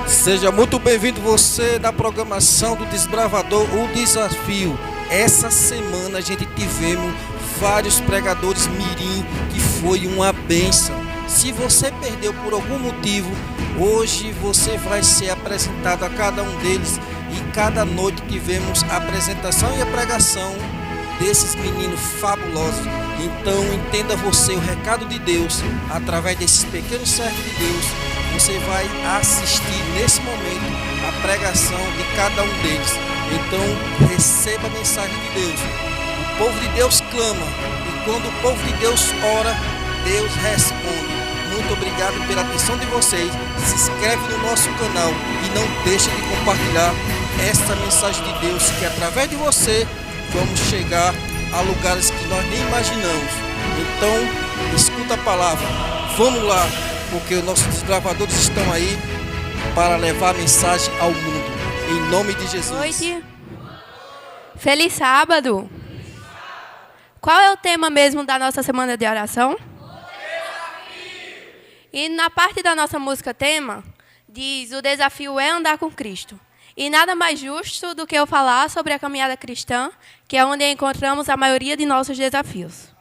Seja muito bem-vindo você na programação do Desbravador, o Desafio. Essa semana a gente tivemos vários pregadores mirim que foi uma bênção. Se você perdeu por algum motivo, hoje você vai ser apresentado a cada um deles e cada noite tivemos a apresentação e a pregação desses meninos fabulosos. Então entenda você o recado de Deus através desses pequenos servos de Deus. Você vai assistir nesse momento a pregação de cada um deles. Então receba a mensagem de Deus. O povo de Deus clama e quando o povo de Deus ora, Deus responde. Muito obrigado pela atenção de vocês. Se inscreve no nosso canal e não deixe de compartilhar essa mensagem de Deus, que através de você vamos chegar a lugares que nós nem imaginamos. Então escuta a palavra. Vamos lá, porque os nossos desbravadores estão aí para levar a mensagem ao mundo. Em nome de Jesus. Boa noite. Feliz sábado. Qual é o tema mesmo da nossa semana de oração? E na parte da nossa música tema, diz: o desafio é andar com Cristo. E nada mais justo do que eu falar sobre a caminhada cristã, que é onde encontramos a maioria de nossos desafios.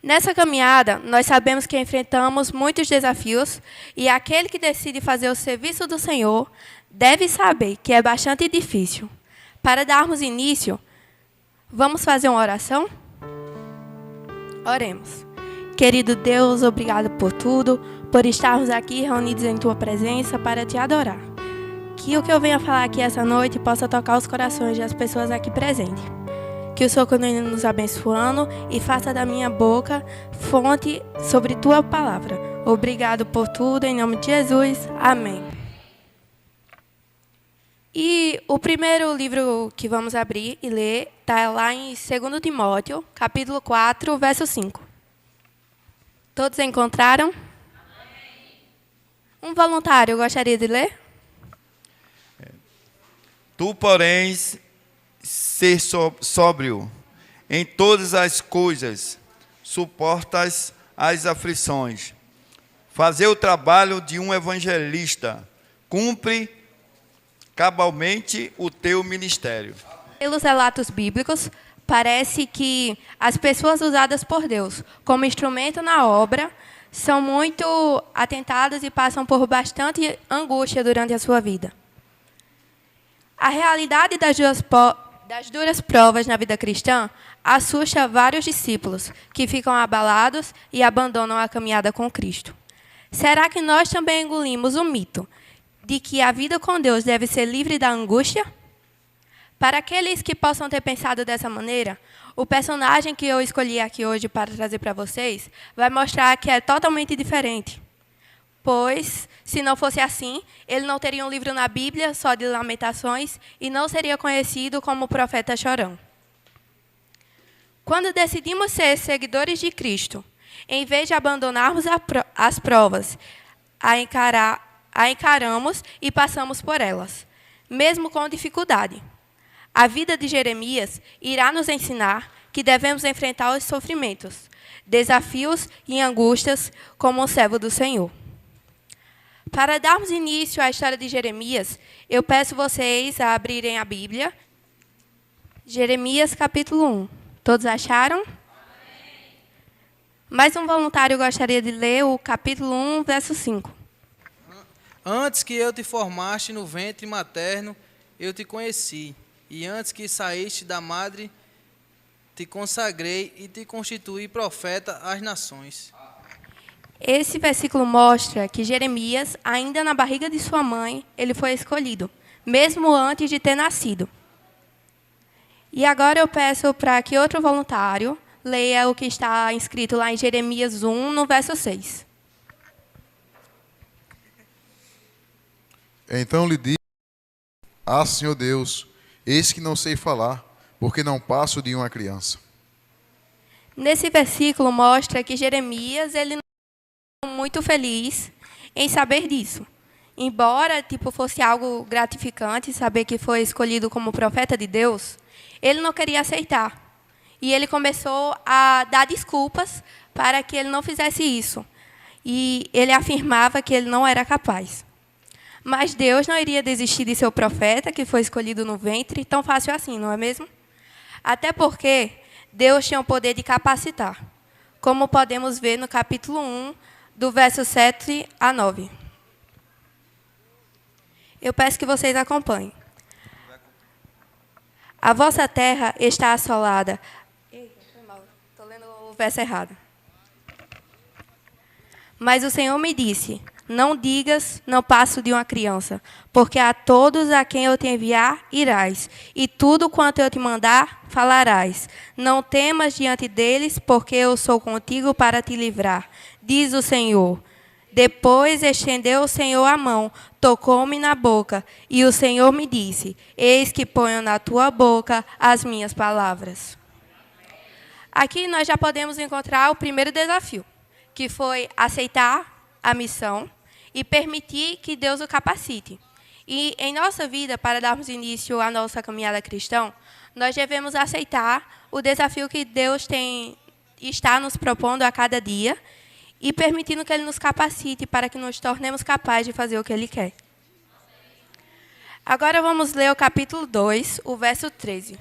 Nessa caminhada, nós sabemos que enfrentamos muitos desafios e aquele que decide fazer o serviço do Senhor deve saber que é bastante difícil. Para darmos início, vamos fazer uma oração? Oremos. Querido Deus, obrigado por tudo, por estarmos aqui reunidos em Tua presença para Te adorar. Que o que eu venha falar aqui essa noite possa tocar os corações das pessoas aqui presentes. Que o Senhor continue nos abençoando e faça da minha boca fonte sobre Tua palavra. Obrigado por tudo, em nome de Jesus. Amém. E o primeiro livro que vamos abrir e ler está lá em 2 Timóteo, capítulo 4, verso 5. Todos encontraram? Um voluntário gostaria de ler? Tu, porém, ser sóbrio em todas as coisas, suportas as aflições. Fazer o trabalho de um evangelista, cumpre cabalmente o teu ministério. Pelos relatos bíblicos, parece que as pessoas usadas por Deus como instrumento na obra são muito atentadas e passam por bastante angústia durante a sua vida. A realidade das duras provas na vida cristã assusta vários discípulos que ficam abalados e abandonam a caminhada com Cristo. Será que nós também engolimos o mito de que a vida com Deus deve ser livre da angústia? Para aqueles que possam ter pensado dessa maneira, o personagem que eu escolhi aqui hoje para trazer para vocês vai mostrar que é totalmente diferente. Pois, se não fosse assim, ele não teria um livro na Bíblia só de lamentações e não seria conhecido como o profeta chorão. Quando decidimos ser seguidores de Cristo, em vez de abandonarmos as provas, a encaramos e passamos por elas, mesmo com dificuldade. A vida de Jeremias irá nos ensinar que devemos enfrentar os sofrimentos, desafios e angústias como um servo do Senhor. Para darmos início à história de Jeremias, eu peço vocês a abrirem a Bíblia. Jeremias, capítulo 1. Todos acharam? Amém. Mais um voluntário gostaria de ler o capítulo 1, verso 5. Antes que eu te formaste no ventre materno, eu te conheci. E antes que saíste da madre, te consagrei e te constituí profeta às nações. Esse versículo mostra que Jeremias, ainda na barriga de sua mãe, ele foi escolhido, mesmo antes de ter nascido. E agora eu peço para que outro voluntário leia o que está escrito lá em Jeremias 1, no verso 6. Então lhe disse: Ah, Senhor Deus, eis que não sei falar, porque não passo de uma criança. Nesse versículo mostra que Jeremias, ele não ficou muito feliz em saber disso. Embora fosse algo gratificante saber que foi escolhido como profeta de Deus, ele não queria aceitar. E ele começou a dar desculpas para que ele não fizesse isso. E ele afirmava que ele não era capaz. Mas Deus não iria desistir de seu profeta, que foi escolhido no ventre, tão fácil assim, não é mesmo? Até porque Deus tinha o poder de capacitar, como podemos ver no capítulo 1, do verso 7 a 9. Eu peço que vocês acompanhem. A vossa terra está assolada. Eita, foi mal, estou lendo o verso errado. Mas o Senhor me disse, não digas, não passo de uma criança, porque a todos a quem eu te enviar, irás, e tudo quanto eu te mandar, falarás. Não temas diante deles, porque eu sou contigo para te livrar, diz o Senhor. Depois estendeu o Senhor a mão, tocou-me na boca, e o Senhor me disse, eis que ponho na tua boca as minhas palavras. Aqui nós já podemos encontrar o primeiro desafio, que foi aceitar a missão e permitir que Deus o capacite. E em nossa vida, para darmos início à nossa caminhada cristã, nós devemos aceitar o desafio que Deus está nos propondo a cada dia e permitindo que Ele nos capacite para que nos tornemos capazes de fazer o que Ele quer. Agora vamos ler o capítulo 2, o verso 13.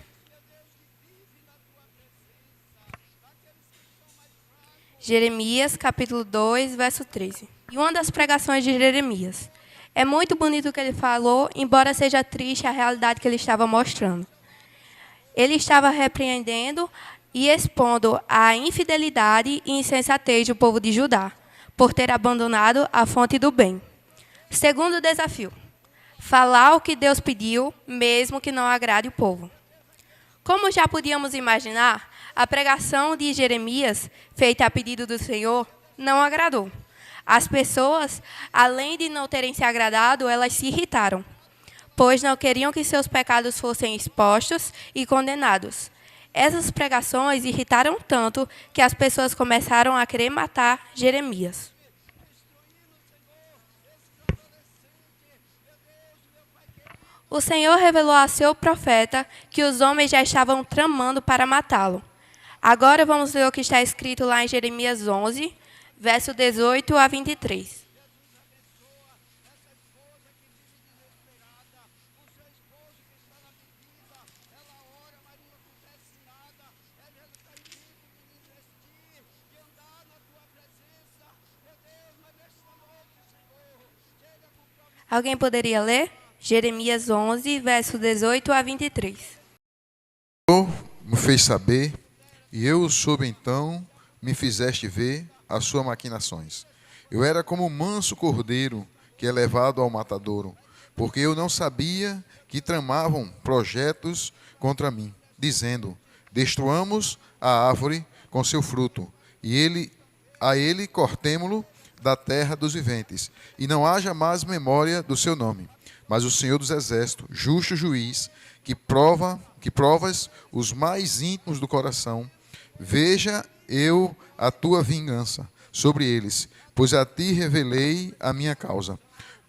Jeremias, capítulo 2, verso 13. E uma das pregações de Jeremias. É muito bonito o que ele falou, embora seja triste a realidade que ele estava mostrando. Ele estava repreendendo e expondo a infidelidade e insensatez do povo de Judá, por ter abandonado a fonte do bem. Segundo desafio, falar o que Deus pediu, mesmo que não agrade o povo. Como já podíamos imaginar, a pregação de Jeremias, feita a pedido do Senhor, não agradou. As pessoas, além de não terem se agradado, elas se irritaram, pois não queriam que seus pecados fossem expostos e condenados. Essas pregações irritaram tanto que as pessoas começaram a querer matar Jeremias. O Senhor revelou a seu profeta que os homens já estavam tramando para matá-lo. Agora vamos ler o que está escrito lá em Jeremias 11, verso 18 a 23. Alguém poderia ler? Jeremias 11, verso 18 a 23. O Senhor me fez saber, e eu o soube então, me fizeste ver as suas maquinações. Eu era como um manso cordeiro que é levado ao matadouro, porque eu não sabia que tramavam projetos contra mim, dizendo, destruamos a árvore com seu fruto, e a ele cortemo-lo da terra dos viventes, e não haja mais memória do seu nome. Mas o Senhor dos Exércitos, justo juiz, que provas os mais íntimos do coração, veja eu a tua vingança sobre eles, pois a ti revelei a minha causa.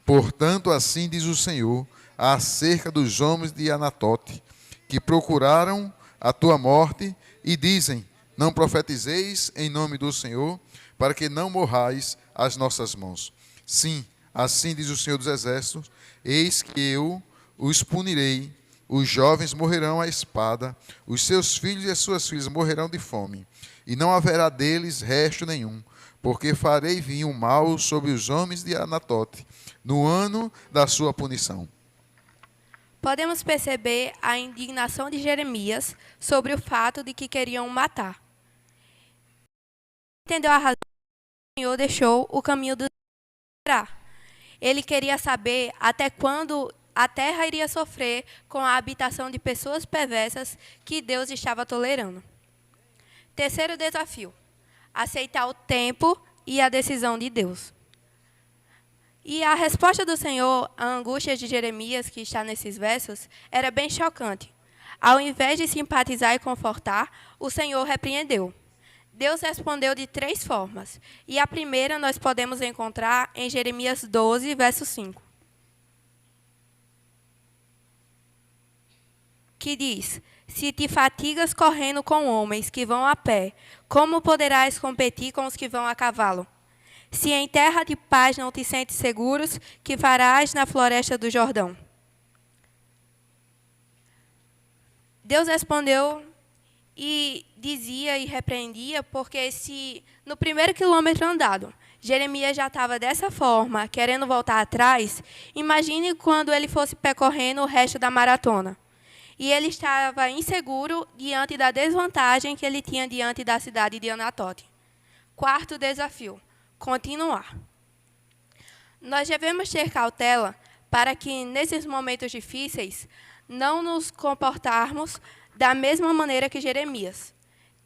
Portanto, assim diz o Senhor, acerca dos homens de Anatote, que procuraram a tua morte e dizem, não profetizeis em nome do Senhor, para que não morrais às nossas mãos. Sim, assim diz o Senhor dos Exércitos, eis que eu os punirei, os jovens morrerão à espada, os seus filhos e as suas filhas morrerão de fome, e não haverá deles resto nenhum, porque farei vir o mal sobre os homens de Anatote, no ano da sua punição. Podemos perceber a indignação de Jeremias sobre o fato de que queriam matar. Entendeu a razão que o Senhor deixou o caminho do Deus. Ele queria saber até quando a terra iria sofrer com a habitação de pessoas perversas que Deus estava tolerando. Terceiro desafio, aceitar o tempo e a decisão de Deus. E a resposta do Senhor à angústia de Jeremias, que está nesses versos, era bem chocante. Ao invés de simpatizar e confortar, o Senhor repreendeu. Deus respondeu de 3 formas, e a primeira nós podemos encontrar em Jeremias 12, verso 5. Que diz, se te fatigas correndo com homens que vão a pé, como poderás competir com os que vão a cavalo? Se em terra de paz não te sentes seguros, que farás na floresta do Jordão? Deus respondeu e dizia e repreendia, porque se no primeiro quilômetro andado, Jeremias já estava dessa forma, querendo voltar atrás, imagine quando ele fosse percorrendo o resto da maratona. E ele estava inseguro diante da desvantagem que ele tinha diante da cidade de Anatote. Quarto desafio: continuar. Nós devemos ter cautela para que, nesses momentos difíceis, não nos comportarmos da mesma maneira que Jeremias.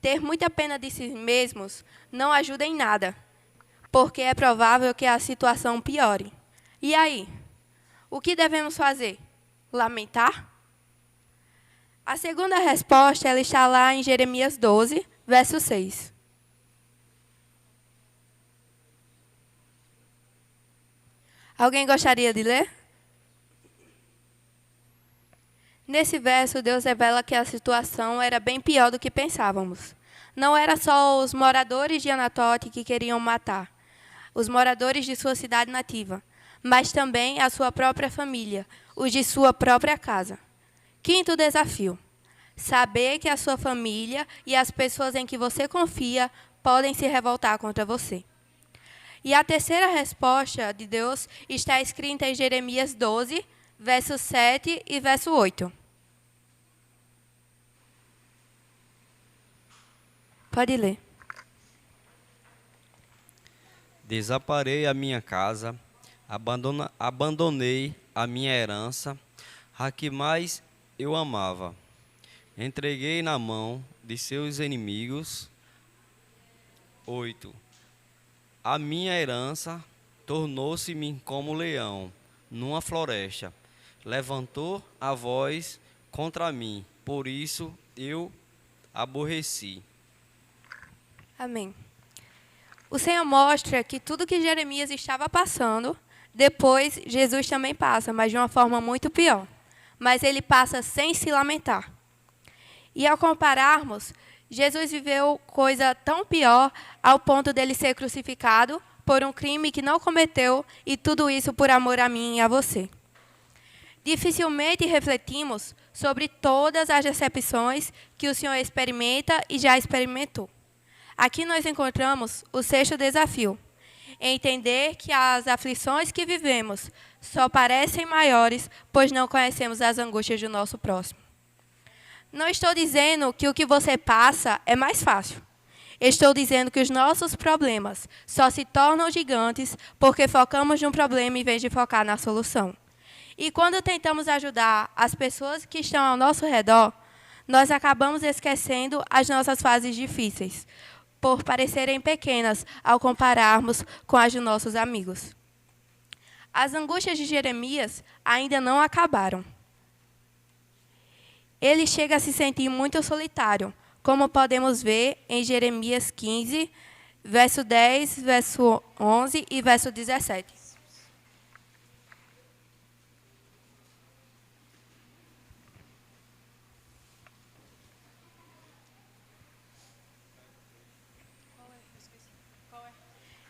Ter muita pena de si mesmos não ajuda em nada, porque é provável que a situação piore. E aí? O que devemos fazer? Lamentar? A segunda resposta ela está lá em Jeremias 12, verso 6. Alguém gostaria de ler? Nesse verso, Deus revela que a situação era bem pior do que pensávamos. Não era só os moradores de Anatote que queriam matar os moradores de sua cidade nativa, mas também a sua própria família, os de sua própria casa. Quinto desafio: saber que a sua família e as pessoas em que você confia podem se revoltar contra você. E a terceira resposta de Deus está escrita em Jeremias 12, verso 7 e verso 8. Pode ler. Desamparei a minha casa, abandonei a minha herança, a que mais eu amava. Entreguei na mão de seus inimigos. 8. A minha herança tornou-se-me como leão numa floresta. Levantou a voz contra mim, por isso eu aborreci. Amém. O Senhor mostra que tudo que Jeremias estava passando, depois Jesus também passa, mas de uma forma muito pior. Mas ele passa sem se lamentar. E ao compararmos, Jesus viveu coisa tão pior ao ponto dele ser crucificado por um crime que não cometeu, e tudo isso por amor a mim e a você. Dificilmente refletimos sobre todas as decepções que o Senhor experimenta e já experimentou. Aqui nós encontramos o sexto desafio: entender que as aflições que vivemos só parecem maiores, pois não conhecemos as angústias do nosso próximo. Não estou dizendo que o que você passa é mais fácil. Estou dizendo que os nossos problemas só se tornam gigantes porque focamos num problema em vez de focar na solução. E quando tentamos ajudar as pessoas que estão ao nosso redor, nós acabamos esquecendo as nossas fases difíceis, por parecerem pequenas ao compararmos com as de nossos amigos. As angústias de Jeremias ainda não acabaram. Ele chega a se sentir muito solitário, como podemos ver em Jeremias 15, verso 10, verso 11 e verso 17.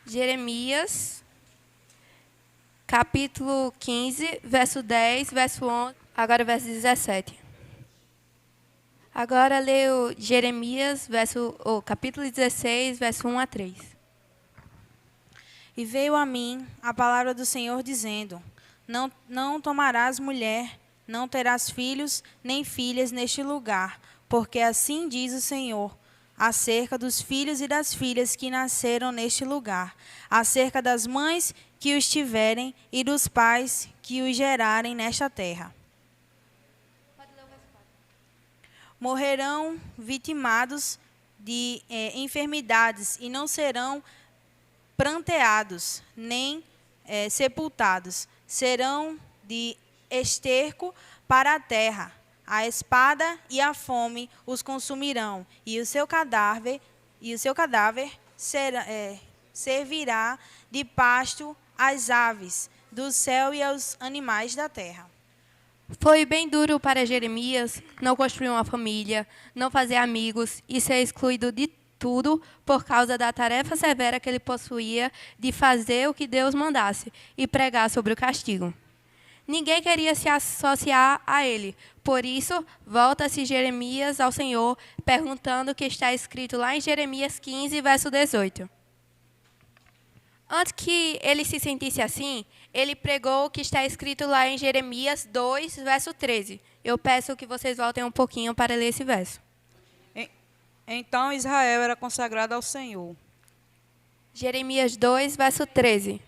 Jeremias, capítulo 15, verso 10, verso 11, agora verso 17. Agora leio Jeremias, capítulo 16, verso 1 a 3. E veio a mim a palavra do Senhor, dizendo: Não tomarás mulher, não terás filhos nem filhas neste lugar, porque assim diz o Senhor, acerca dos filhos e das filhas que nasceram neste lugar, acerca das mães que os tiverem e dos pais que os gerarem nesta terra. Morrerão vitimados de enfermidades e não serão pranteados, nem sepultados. Serão de esterco para a terra. A espada e a fome os consumirão, e o seu cadáver servirá de pasto às aves do céu e aos animais da terra. Foi bem duro para Jeremias não construir uma família, não fazer amigos e ser excluído de tudo por causa da tarefa severa que ele possuía de fazer o que Deus mandasse e pregar sobre o castigo. Ninguém queria se associar a ele. Por isso, volta-se Jeremias ao Senhor, perguntando o que está escrito lá em Jeremias 15, verso 18. Antes que ele se sentisse assim, ele pregou o que está escrito lá em Jeremias 2, verso 13. Eu peço que vocês voltem um pouquinho para ler esse verso. Então Israel era consagrado ao Senhor. Jeremias 2, verso 13.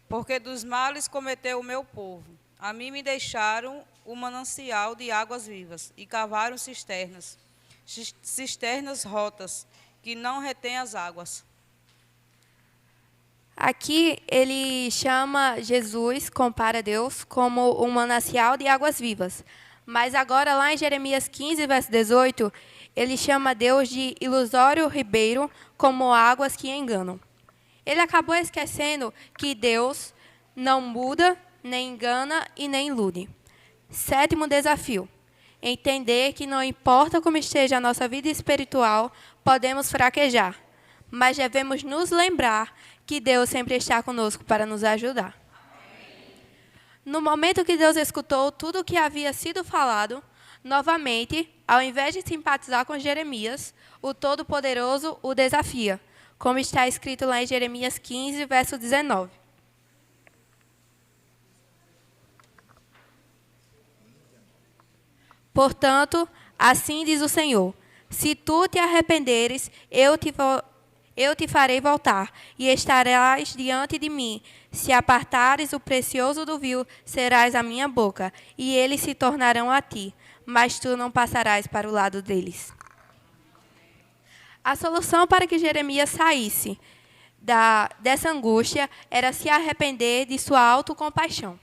Porque dos males cometeu o meu povo. A mim me deixaram o manancial de águas vivas e cavaram cisternas rotas, que não retêm as águas. Aqui ele chama Jesus, compara Deus, como um manancial de águas vivas. Mas agora, lá em Jeremias 15, verso 18, ele chama Deus de ilusório ribeiro, como águas que enganam. Ele acabou esquecendo que Deus não muda, nem engana e nem ilude. 7º desafio. Entender que não importa como esteja a nossa vida espiritual, podemos fraquejar, mas devemos nos lembrar que Deus sempre está conosco para nos ajudar. No momento que Deus escutou tudo o que havia sido falado, novamente, ao invés de simpatizar com Jeremias, o Todo-Poderoso o desafia, como está escrito lá em Jeremias 15, verso 19. Portanto, assim diz o Senhor, se tu te arrependeres, eu te farei voltar, e estarás diante de mim. Se apartares o precioso do vil, serás a minha boca, e eles se tornarão a ti, mas tu não passarás para o lado deles. A solução para que Jeremias saísse dessa angústia era se arrepender de sua autocompaixão.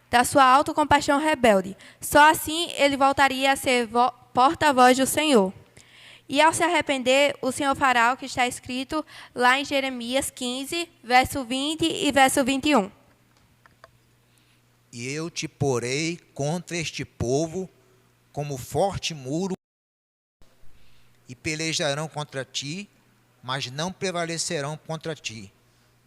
Da sua autocompaixão rebelde. Só assim ele voltaria a ser porta-voz do Senhor. E ao se arrepender, o Senhor fará o que está escrito lá em Jeremias 15, verso 20 e verso 21. E eu te porei contra este povo como forte muro, e pelejarão contra ti, mas não prevalecerão contra ti,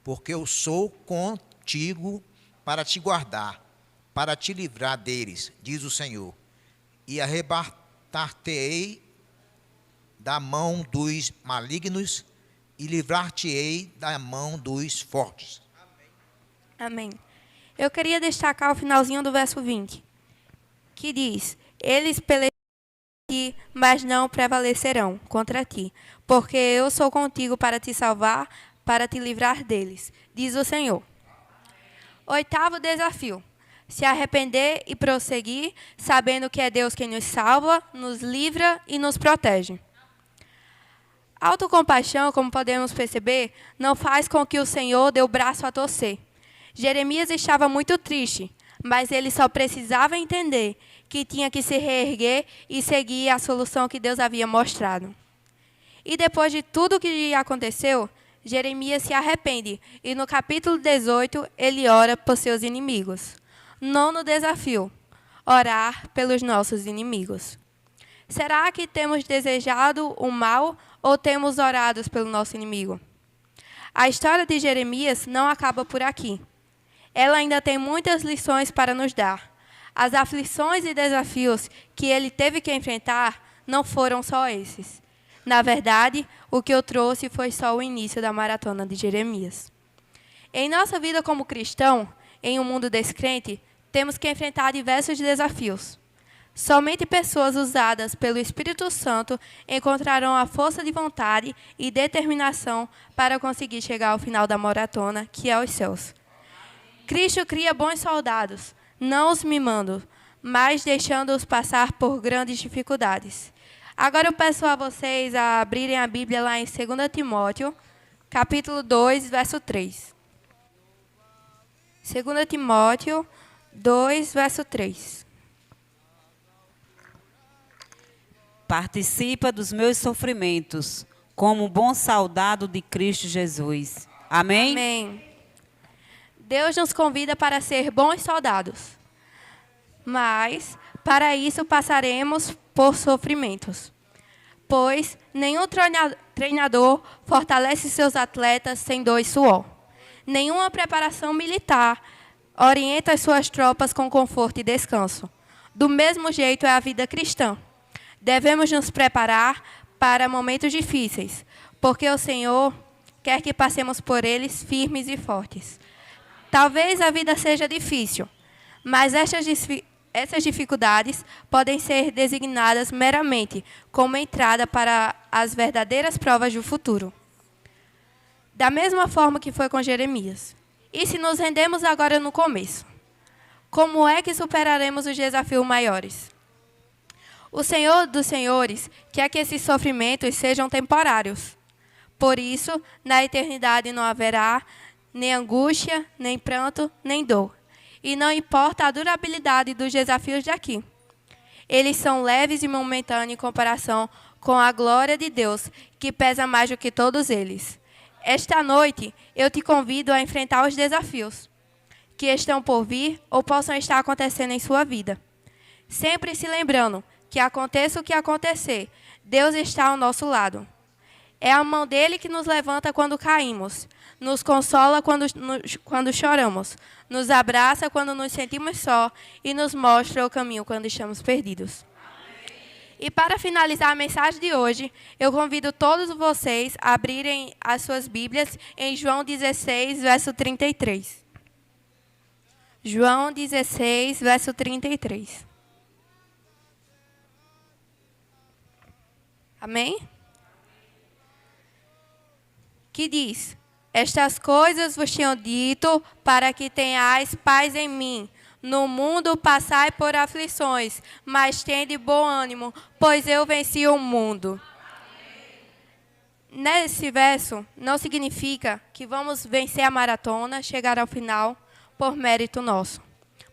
porque eu sou contigo para te guardar, para te livrar deles, diz o Senhor, e arrebatar-te-ei da mão dos malignos e livrar-te-ei da mão dos fortes. Amém. Eu queria destacar o finalzinho do verso 20, que diz, eles pelejarão contra ti, mas não prevalecerão contra ti, porque eu sou contigo para te salvar, para te livrar deles, diz o Senhor. 8º desafio. Se arrepender e prosseguir, sabendo que é Deus quem nos salva, nos livra e nos protege. A autocompaixão, como podemos perceber, não faz com que o Senhor dê o braço a torcer. Jeremias estava muito triste, mas ele só precisava entender que tinha que se reerguer e seguir a solução que Deus havia mostrado. E depois de tudo o que aconteceu, Jeremias se arrepende e no capítulo 18 ele ora por seus inimigos. 9º desafio, orar pelos nossos inimigos. Será que temos desejado o mal ou temos orado pelo nosso inimigo? A história de Jeremias não acaba por aqui. Ela ainda tem muitas lições para nos dar. As aflições e desafios que ele teve que enfrentar não foram só esses. Na verdade, o que eu trouxe foi só o início da maratona de Jeremias. Em nossa vida como cristão, em um mundo descrente, temos que enfrentar diversos desafios. Somente pessoas usadas pelo Espírito Santo encontrarão a força de vontade e determinação para conseguir chegar ao final da maratona, que é os céus. Cristo cria bons soldados, não os mimando, mas deixando-os passar por grandes dificuldades. Agora eu peço a vocês a abrirem a Bíblia lá em 2 Timóteo, capítulo 2, verso 3. 2 Timóteo 2, verso 3. Participa dos meus sofrimentos, como bom soldado de Cristo Jesus. Amém? Amém. Deus nos convida para ser bons soldados. Mas, para isso, passaremos por sofrimentos. Pois nenhum treinador fortalece seus atletas sem dor e suor. Nenhuma preparação militar orienta as suas tropas com conforto e descanso. Do mesmo jeito é a vida cristã. Devemos nos preparar para momentos difíceis, porque o Senhor quer que passemos por eles firmes e fortes. Talvez a vida seja difícil, mas essas dificuldades podem ser designadas meramente como entrada para as verdadeiras provas do futuro. Da mesma forma que foi com Jeremias. E se nos rendemos agora no começo? Como é que superaremos os desafios maiores? O Senhor dos Senhores quer que esses sofrimentos sejam temporários. Por isso, na eternidade não haverá nem angústia, nem pranto, nem dor. E não importa a durabilidade dos desafios daqui. Eles são leves e momentâneos em comparação com a glória de Deus, que pesa mais do que todos eles. Esta noite, eu te convido a enfrentar os desafios que estão por vir ou possam estar acontecendo em sua vida. Sempre se lembrando que aconteça o que acontecer, Deus está ao nosso lado. É a mão dele que nos levanta quando caímos, nos consola quando choramos, nos abraça quando nos sentimos só e nos mostra o caminho quando estamos perdidos. E para finalizar a mensagem de hoje, eu convido todos vocês a abrirem as suas Bíblias em João 16, verso 33. João 16, verso 33. Amém? Que diz: estas coisas vos tenho dito para que tenhais paz em mim. No mundo passai por aflições, mas tende bom ânimo, pois eu venci o mundo. Nesse verso, não significa que vamos vencer a maratona, chegar ao final, por mérito nosso.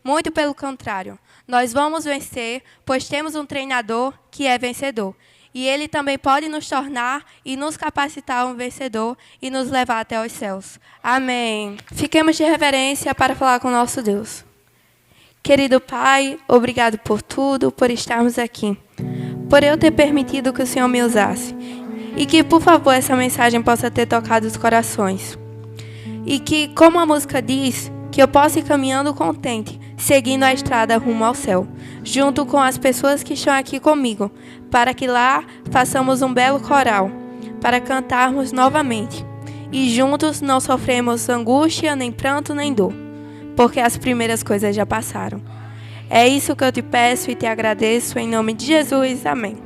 Muito pelo contrário, nós vamos vencer, pois temos um treinador que é vencedor. E ele também pode nos tornar e nos capacitar um vencedor e nos levar até os céus. Amém. Fiquemos de reverência para falar com o nosso Deus. Querido Pai, obrigado por tudo, por estarmos aqui. Por eu ter permitido que o Senhor me usasse. E que, por favor, essa mensagem possa ter tocado os corações. E que, como a música diz, que eu possa ir caminhando contente, seguindo a estrada rumo ao céu, junto com as pessoas que estão aqui comigo, para que lá façamos um belo coral, para cantarmos novamente. E juntos não sofremos angústia, nem pranto, nem dor, porque as primeiras coisas já passaram. É isso que eu te peço e te agradeço, em nome de Jesus. Amém.